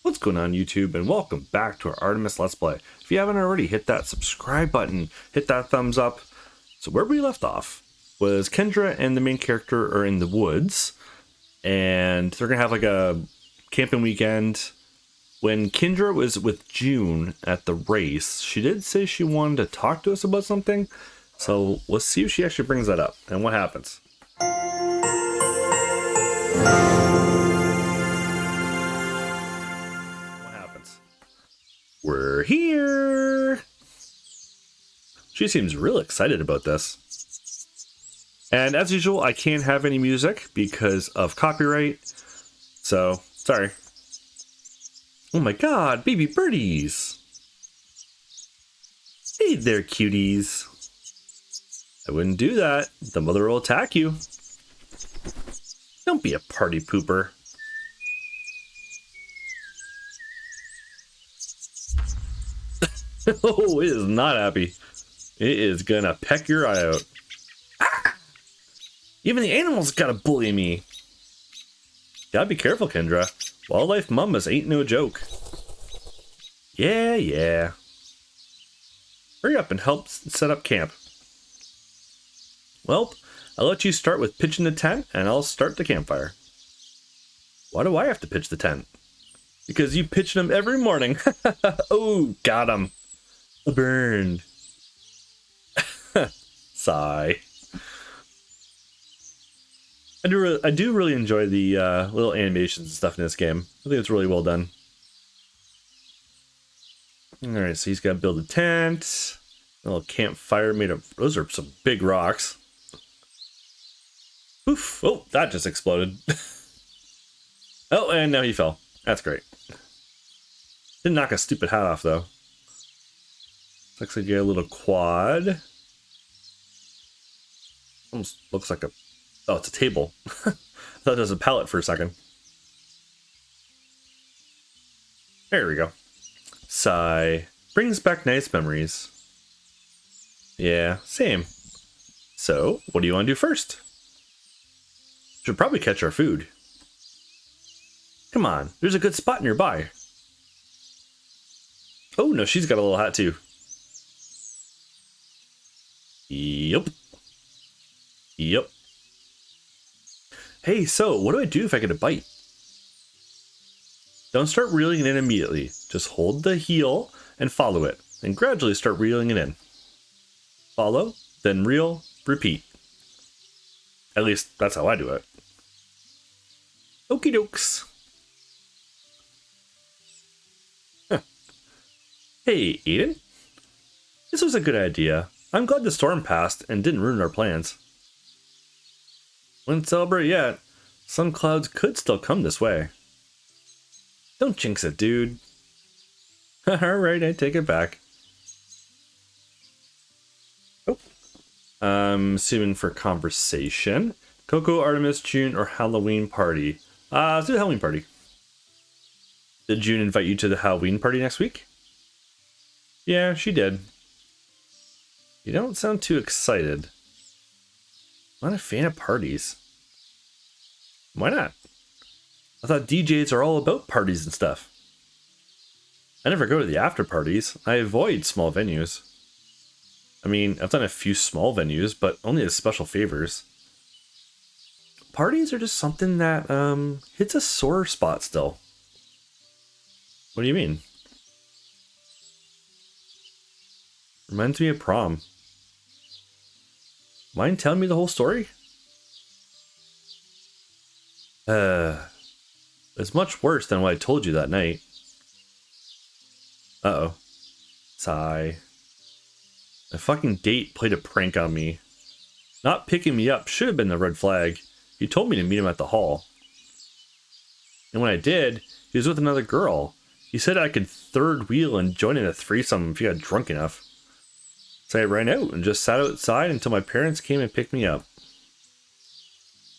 What's going on YouTube, and welcome back to our Artemis Let's Play. If you haven't already, hit that subscribe button, hit that thumbs up. So where we left off was Kendra and the main character are in the woods, and they're gonna have like a camping weekend. When Kendra was with June at the race, she did say she wanted to talk to us about something. So let's see if she actually brings that up and what happens. We're here! She seems real excited about this. And as usual, I can't have any music because of copyright. So, sorry. Oh my god, baby birdies! Hey there, cuties. I wouldn't do that. The mother will attack you. Don't be a party pooper. Oh, it is not happy. It is gonna peck your eye out. Ah! Even the animals gotta bully me. Gotta be careful, Kendra. Wildlife mamas ain't no joke. Yeah. Hurry up and help set up camp. Well, I'll let you start with pitching the tent, and I'll start the campfire. Why do I have to pitch the tent? Because you pitch them every morning. Oh, got him. Burned. Sigh. I do really enjoy the little animations and stuff in this game. I think it's really well done. Alright, so he's got to build a tent. A little campfire made of... Those are some big rocks. Oof. Oh, that just exploded. Oh, and now he fell. That's great. Didn't knock a stupid hat off, though. Looks like you got a little quad. Almost looks like a... Oh, it's a table. I thought it was a pallet for a second. There we go. Sigh. Brings back nice memories. Yeah, same. So, what do you want to do first? Should probably catch our food. Come on, there's a good spot nearby. Oh, no, she's got a little hat too. Yep. Hey, so what do I do if I get a bite? Don't start reeling it in immediately. Just hold the heel and follow it, and gradually start reeling it in. Follow, then reel, repeat. At least that's how I do it. Okie dokes. Huh. Hey, Aiden. This was a good idea. I'm glad the storm passed and didn't ruin our plans. Wouldn't celebrate yet. Some clouds could still come this way. Don't jinx it, dude. Alright, I take it back. Oh. I'm assuming for conversation. Coco, Artemis, June, or Halloween party. Let's do the Halloween party. Did June invite you to the Halloween party next week? Yeah, she did. You don't sound too excited. I'm not a fan of parties. Why not? I thought DJs are all about parties and stuff. I never go to the after parties. I avoid small venues. I mean, I've done a few small venues, but only as special favors. Parties are just something that hits a sore spot still. What do you mean? Reminds me of prom. Mind telling me the whole story? It's much worse than what I told you that night. Uh-oh. Sigh. My fucking date played a prank on me. Not picking me up should have been the red flag. He told me to meet him at the hall. And when I did, he was with another girl. He said I could third wheel and join in a threesome if he got drunk enough. So I ran out and just sat outside until my parents came and picked me up.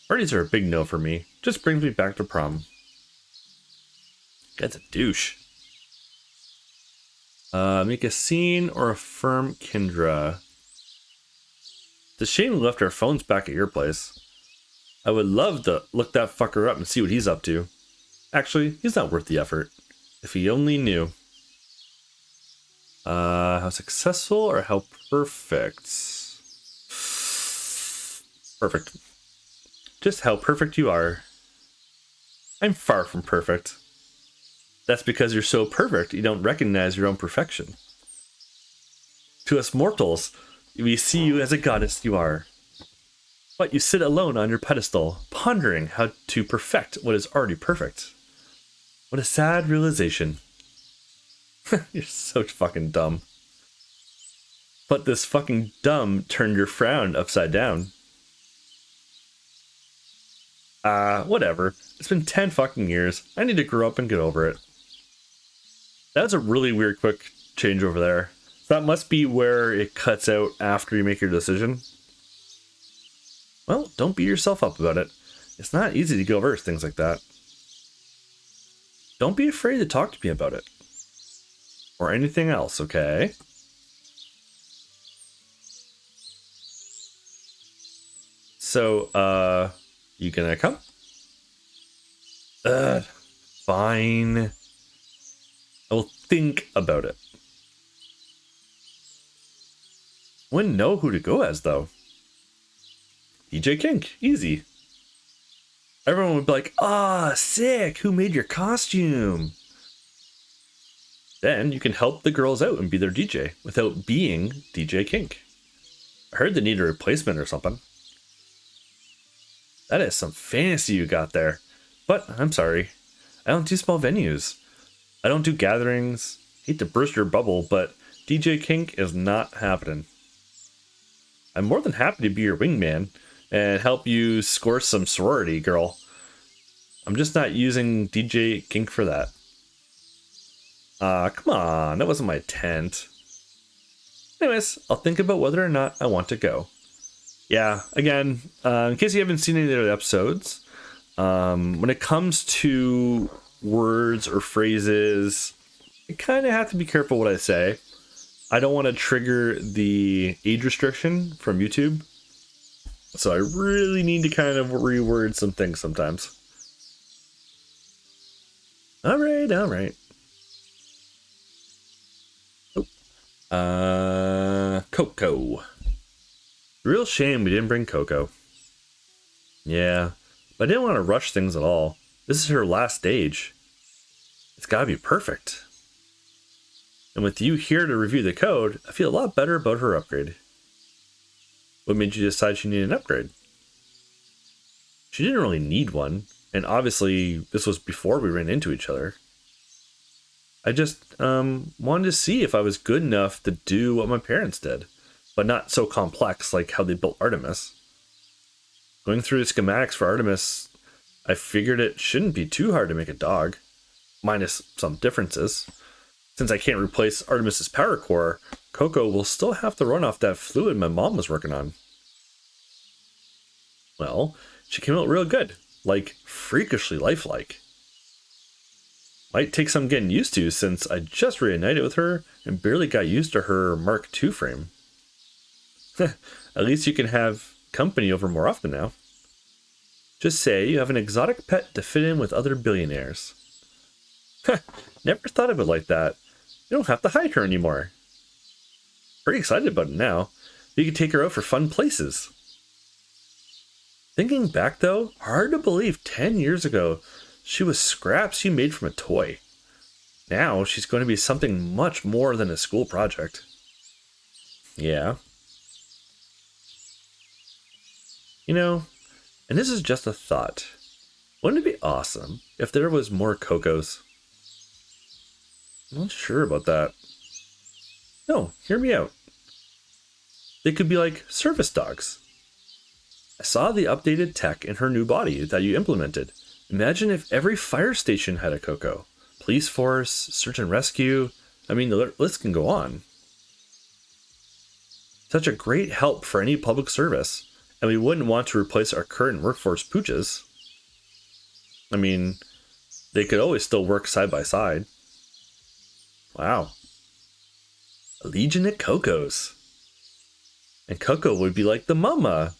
Parties are a big no for me. Just brings me back to prom. That's a douche. Make a scene or affirm Kendra. It's a shame we left our phones back at your place. I would love to look that fucker up and see what he's up to. Actually, he's not worth the effort. If he only knew. How successful or how perfect? Perfect. Just how perfect you are. I'm far from perfect. That's because you're so perfect, you don't recognize your own perfection. To us mortals, we see you as a goddess you are. But you sit alone on your pedestal, pondering how to perfect what is already perfect. What a sad realization. You're so fucking dumb. But this fucking dumb turned your frown upside down. Whatever. It's been 10 fucking years. I need to grow up and get over it. That's a really weird quick change over there. That must be where it cuts out after you make your decision. Well, don't beat yourself up about it. It's not easy to go over things like that. Don't be afraid to talk to me about it. Or anything else, okay? So, you gonna come? Fine. I will think about it. I wouldn't know who to go as, though. DJ Kink, easy. Everyone would be like, ah, sick, who made your costume? Then you can help the girls out and be their DJ without being DJ Kink. I heard they need a replacement or something. That is some fantasy you got there. But I'm sorry, I don't do small venues. I don't do gatherings. Hate to burst your bubble, but DJ Kink is not happening. I'm more than happy to be your wingman and help you score some sorority, girl. I'm just not using DJ Kink for that. Come on, that wasn't my intent. Anyways, I'll think about whether or not I want to go. Yeah, again, in case you haven't seen any of the other episodes, when it comes to words or phrases, I kind of have to be careful what I say. I don't want to trigger the age restriction from YouTube. So I really need to kind of reword some things sometimes. Alright. Oh. Coco. Real shame we didn't bring Coco. Yeah, but I didn't want to rush things at all. This is her last stage. It's gotta be perfect. And with you here to review the code, I feel a lot better about her upgrade. What made you decide she needed an upgrade? She didn't really need one, and obviously this was before we ran into each other. I just wanted to see if I was good enough to do what my parents did, but not so complex like how they built Artemis. Going through the schematics for Artemis, I figured it shouldn't be too hard to make a dog, minus some differences. Since I can't replace Artemis's power core, Coco will still have to run off that fluid my mom was working on. Well, she came out real good, like freakishly lifelike. Might take some getting used to since I just reunited with her and barely got used to her Mark II frame. At least you can have company over more often now. Just say you have an exotic pet to fit in with other billionaires. Never thought of it like that. You don't have to hide her anymore. Pretty excited about it now. You can take her out for fun places. Thinking back though, hard to believe 10 years ago she was scraps you made from a toy. Now she's going to be something much more than a school project. Yeah. You know, and this is just a thought. Wouldn't it be awesome if there was more Cocos? I'm not sure about that. No, hear me out. They could be like service dogs. I saw the updated tech in her new body that you implemented. Imagine if every fire station had a Coco. Police force, search and rescue. I mean, the list can go on. Such a great help for any public service. And we wouldn't want to replace our current workforce pooches. I mean, they could always still work side by side. Wow. A legion of Cocos. And Coco would be like the mama,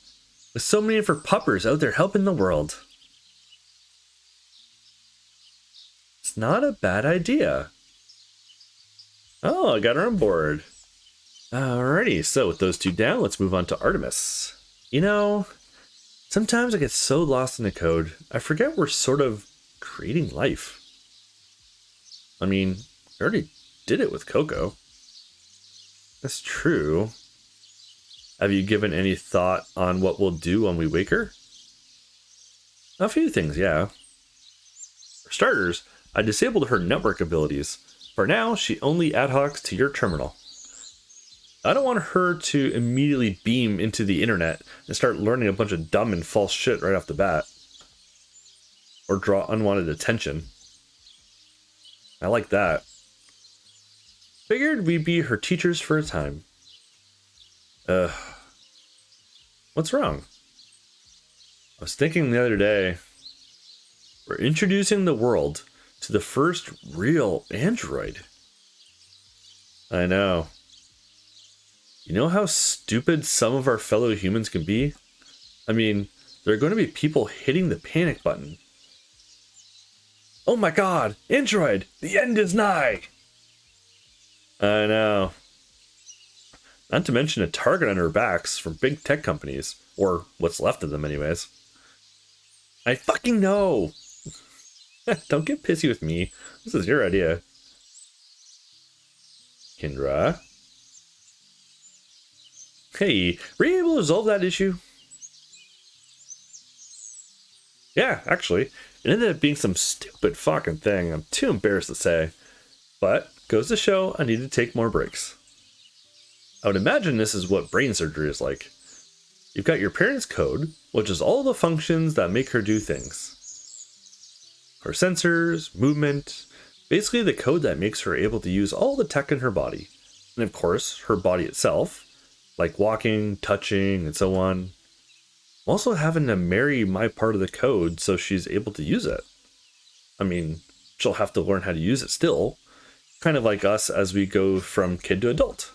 with so many of her puppers out there helping the world. It's not a bad idea. Oh, I got her on board. Alrighty, so with those two down, let's move on to Artemis. You know, sometimes I get so lost in the code, I forget we're sort of creating life. I mean, I already did it with Coco. That's true. Have you given any thought on what we'll do when we wake her? A few things, yeah. For starters, I disabled her network abilities. For now, she only ad hocs to your terminal. I don't want her to immediately beam into the internet and start learning a bunch of dumb and false shit right off the bat. Or draw unwanted attention. I like that. Figured we'd be her teachers for a time. What's wrong? I was thinking the other day, we're introducing the world to the first real android. I know. You know how stupid some of our fellow humans can be? I mean, there are going to be people hitting the panic button. Oh my god, android, the end is nigh! I know. Not to mention a target on our backs from big tech companies, or what's left of them anyways. I fucking know! Don't get pissy with me. This is your idea. Kendra? Hey, were you able to resolve that issue? Yeah, actually. It ended up being some stupid fucking thing I'm too embarrassed to say. But, goes to show I need to take more breaks. I would imagine this is what brain surgery is like. You've got your parents' code, which is all the functions that make her do things. Her sensors, movement, basically the code that makes her able to use all the tech in her body. And of course, her body itself, like walking, touching, and so on. I'm also having to marry my part of the code so she's able to use it. I mean, she'll have to learn how to use it still, kind of like us as we go from kid to adult.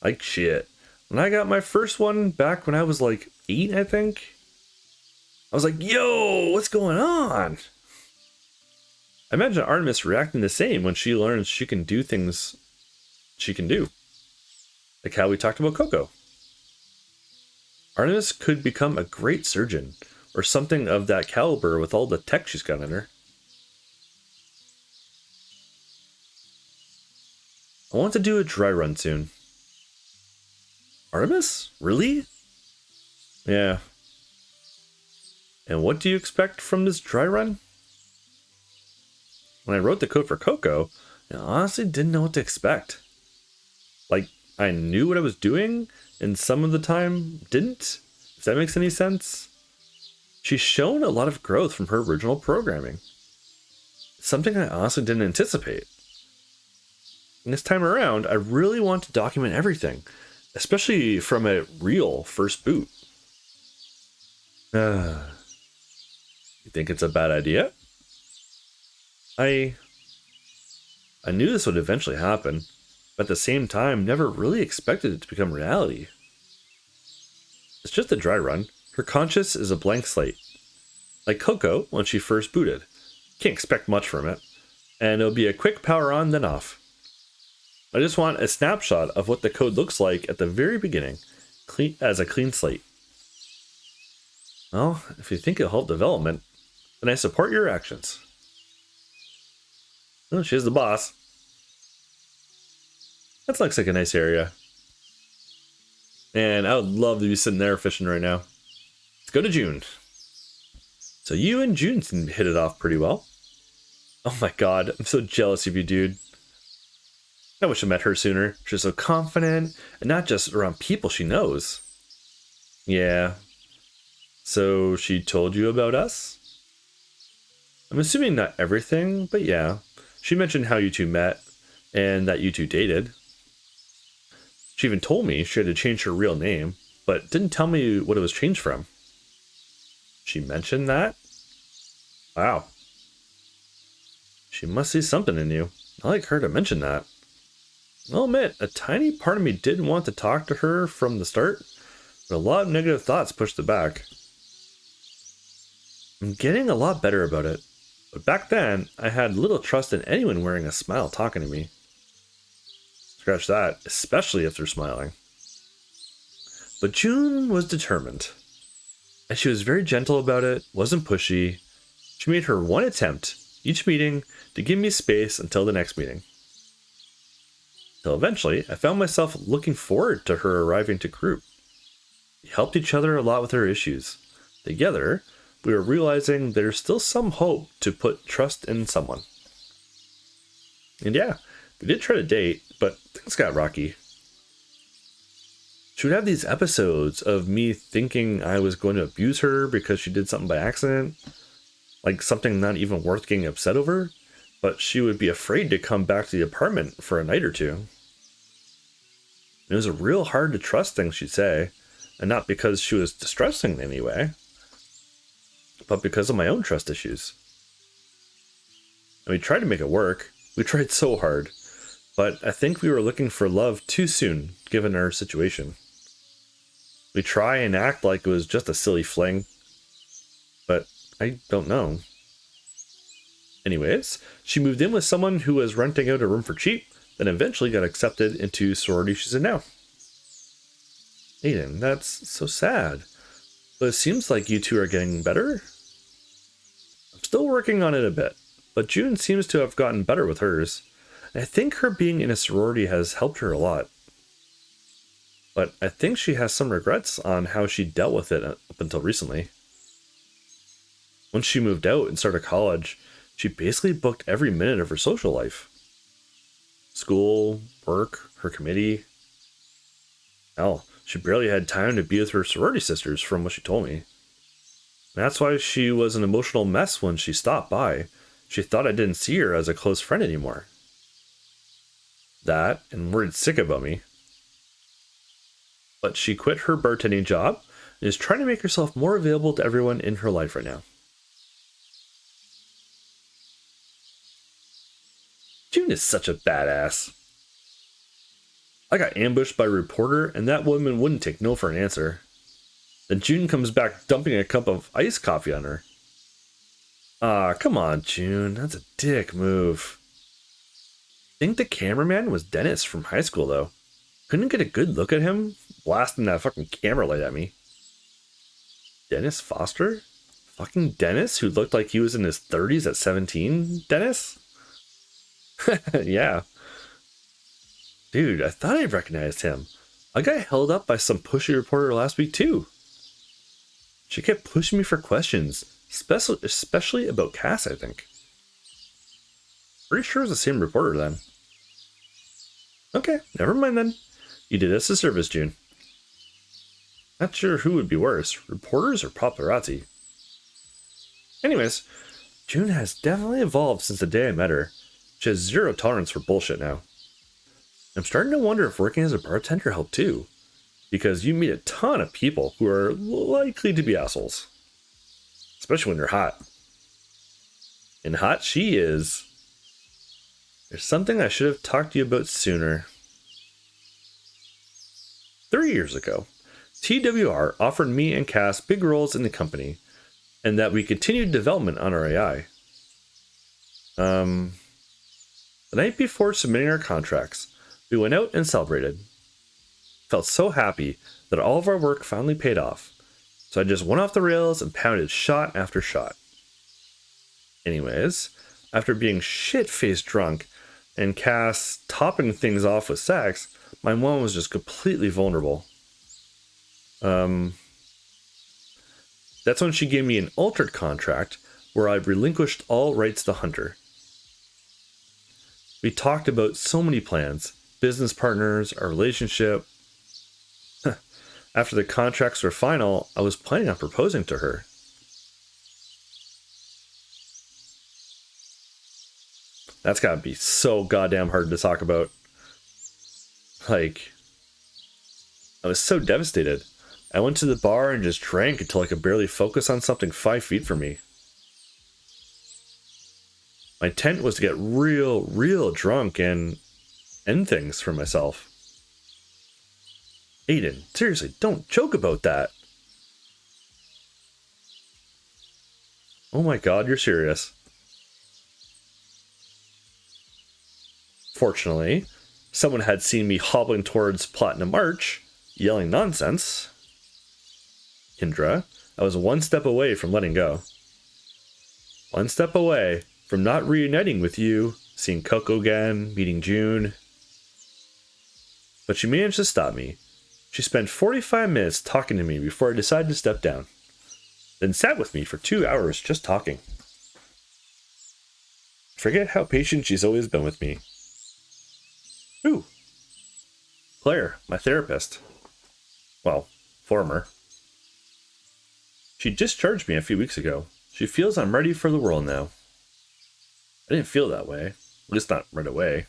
Like shit. When I got my first one back when I was like 8, I think, I was like, yo, what's going on? I imagine Artemis reacting the same when she learns she can do things she can do. Like how we talked about Coco. Artemis could become a great surgeon, or something of that caliber with all the tech she's got in her. I want to do a dry run soon. Artemis? Really? Yeah. And what do you expect from this dry run? When I wrote the code for Coco, I honestly didn't know what to expect. Like, I knew what I was doing, and some of the time didn't, if that makes any sense. She's shown a lot of growth from her original programming. Something I honestly didn't anticipate. And this time around, I really want to document everything, especially from a real first boot. You think it's a bad idea? I knew this would eventually happen, but at the same time, never really expected it to become reality. It's just a dry run. Her conscious is a blank slate. Like Coco when she first booted. Can't expect much from it. And it'll be a quick power on, then off. I just want a snapshot of what the code looks like at the very beginning, as a clean slate. Well, if you think it'll help development, then I support your actions. Oh, she's the boss. That looks like a nice area. And I would love to be sitting there fishing right now. Let's go to June. So you and June hit it off pretty well. Oh my god, I'm so jealous of you, dude. I wish I met her sooner. She's so confident, and not just around people she knows. Yeah. So she told you about us? I'm assuming not everything, but yeah. She mentioned how you two met, and that you two dated. She even told me she had to change her real name, but didn't tell me what it was changed from. She mentioned that? Wow. She must see something in you. I like her to mention that. I'll admit, a tiny part of me did want to talk to her from the start, but a lot of negative thoughts pushed it back. I'm getting a lot better about it, But back then, I had little trust in anyone wearing a smile talking to me. Scratch that, especially if they're smiling. But June was determined. And she was very gentle about it, wasn't pushy. She made her one attempt, each meeting, to give me space until the next meeting. Till eventually, I found myself looking forward to her arriving to group. We helped each other a lot with her issues. Together, we were realizing there's still some hope to put trust in someone. And yeah, we did try to date, but things got rocky. She would have these episodes of me thinking I was going to abuse her because she did something by accident, like something not even worth getting upset over, but she would be afraid to come back to the apartment for a night or two. It was a real hard to trust thing she'd say, and not because she was distressing in any way, but because of my own trust issues. And we tried to make it work. We tried so hard, but I think we were looking for love too soon, given our situation. We try and act like it was just a silly fling, but I don't know. Anyways, she moved in with someone who was renting out a room for cheap, then eventually got accepted into sorority she's in now. Aiden, that's so sad. But it seems like you two are getting better. I'm still working on it a bit, but June seems to have gotten better with hers. And I think her being in a sorority has helped her a lot. But I think she has some regrets on how she dealt with it up until recently. Once she moved out and started college, she basically booked every minute of her social life. School, work, her committee. Hell, she barely had time to be with her sorority sisters from what she told me. That's why she was an emotional mess when she stopped by. She thought I didn't see her as a close friend anymore. That, and worried sick about me. But she quit her bartending job and is trying to make herself more available to everyone in her life right now. June is such a badass. I got ambushed by a reporter and that woman wouldn't take no for an answer. Then June comes back dumping a cup of iced coffee on her. Ah, come on, June. That's a dick move. I think the cameraman was Dennis from high school, though. Couldn't get a good look at him, blasting that fucking camera light at me. Dennis Foster? Fucking Dennis, who looked like he was in his 30s at 17? Dennis? Yeah. Dude, I thought I recognized him. I got held up by some pushy reporter last week, too. She kept pushing me for questions, especially about Cass, I think. Pretty sure it was the same reporter then. Okay, never mind then. You did us a service, June. Not sure who would be worse, reporters or paparazzi. Anyways, June has definitely evolved since the day I met her. She has zero tolerance for bullshit now. I'm starting to wonder if working as a bartender helped too, because you meet a ton of people who are likely to be assholes. Especially when you're hot. And hot she is. There's something I should have talked to you about sooner. 3 years ago, TWR offered me and Cass big roles in the company, and that we continued development on our AI. The night before submitting our contracts, we went out and celebrated. Felt so happy that all of our work finally paid off, so I just went off the rails and pounded shot after shot. Anyways, after being shit-faced drunk and Cass topping things off with sex, my mom was just completely vulnerable. That's when she gave me an altered contract where I relinquished all rights to Hunter. We talked about so many plans, business partners, our relationship. After the contracts were final, I was planning on proposing to her. That's gotta be so goddamn hard to talk about. Like, I was so devastated. I went to the bar and just drank until I could barely focus on something 5 feet from me. My intent was to get real drunk and end things for myself. Aiden, seriously, don't joke about that. Oh my god, you're serious. Fortunately, someone had seen me hobbling towards Platinum Arch, yelling nonsense. Indra, I was one step away from letting go. One step away from not reuniting with you, seeing Coco again, meeting June. But she managed to stop me. She spent 45 minutes talking to me before I decided to step down. Then sat with me for 2 hours just talking. Forget how patient she's always been with me. Ooh. Claire, my therapist. Well, former. She discharged me a few weeks ago. She feels I'm ready for the world now. I didn't feel that way. At least not right away.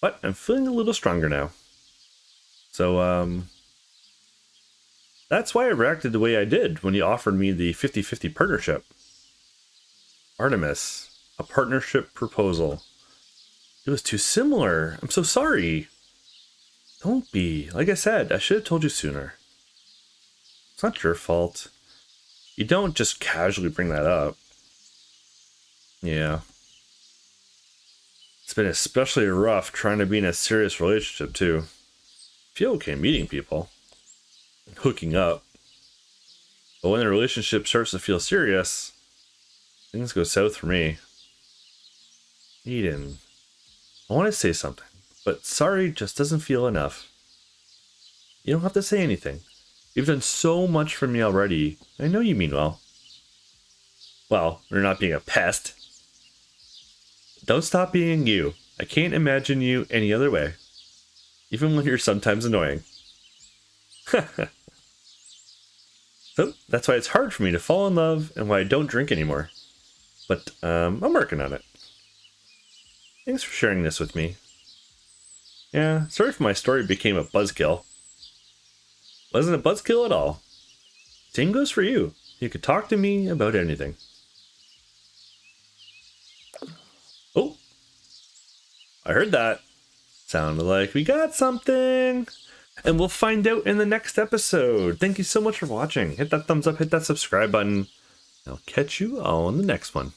But I'm feeling a little stronger now. So, that's why I reacted the way I did when you offered me the 50-50 partnership. Artemis, a partnership proposal. It was too similar. I'm so sorry. Don't be. Like I said, I should have told you sooner. It's not your fault. You don't just casually bring that up. Yeah. It's been especially rough trying to be in a serious relationship, too. I feel okay meeting people. Hooking up. But when the relationship starts to feel serious, things go south for me. Eden, I want to say something, but sorry just doesn't feel enough. You don't have to say anything. You've done so much for me already. I know you mean well. Well, you're not being a pest. Don't stop being you. I can't imagine you any other way. Even when you're sometimes annoying. So, that's why it's hard for me to fall in love and why I don't drink anymore. But, I'm working on it. Thanks for sharing this with me. Yeah, sorry if my story became a buzzkill. Wasn't a buzzkill at all. Same goes for you. You could talk to me about anything. Oh, I heard that. Sounded like we got something. And we'll find out in the next episode. Thank you so much for watching. Hit that thumbs up, hit that subscribe button. I'll catch you all in the next one.